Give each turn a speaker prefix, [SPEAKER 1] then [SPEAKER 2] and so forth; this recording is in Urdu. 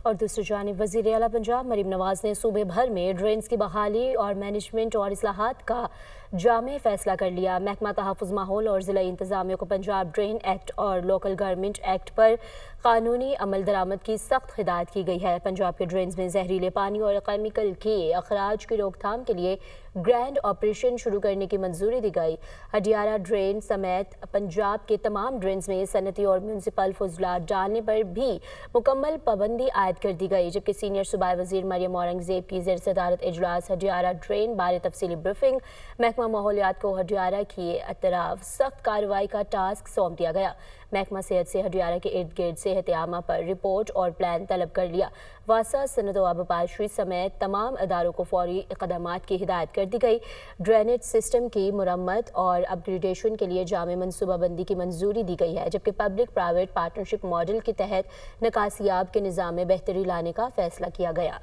[SPEAKER 1] اور دوسری جانب وزیر اعلیٰ پنجاب مریم نواز نے صوبے بھر میں ڈرینز کی بحالی اور مینجمنٹ اور اصلاحات کا جامع فیصلہ کر لیا۔ محکمہ تحفظ ماحول اور ضلعی انتظامیہ کو پنجاب ڈرین ایکٹ اور لوکل گورنمنٹ ایکٹ پر قانونی عمل درآمد کی سخت ہدایت کی گئی ہے۔ پنجاب کے ڈرینز میں زہریلے پانی اور کیمیکل کے اخراج کی روک تھام کے لیے گرینڈ آپریشن شروع کرنے کی منظوری دی گئی۔ ہڈیارہ ڈرین سمیت پنجاب کے تمام ڈرینز میں صنعتی اور میونسپل فضلات ڈالنے پر بھی مکمل پابندی عائد کر دی گئی، جبکہ سینئر صوبائی وزیر مریم اورنگزیب کی زیر صدارت اجلاس ہڈیارہ ڈرین بارے تفصیلی بریفنگ۔ محکمہ ماحولیات کو ہڈیارہ کی اطراف سخت کارروائی کا ٹاسک سونپ دیا گیا۔ محکمہ صحت سے ہڈیارہ کے ارد گرد صحت عامہ پر رپورٹ اور پلان طلب کر لیا۔ واسطہ صنعت و آبپاشی سمیت تمام اداروں کو فوری اقدامات کی ہدایت کر دی گئی۔ ڈرینیج سسٹم کی مرمت اور اپ گریڈیشن کے لیے جامع منصوبہ بندی کی منظوری دی گئی ہے، جبکہ پبلک پرائیویٹ پارٹنرشپ ماڈل کے تحت نکاسیاب کے نظام میں بہتری لانے کا فیصلہ کیا گیا۔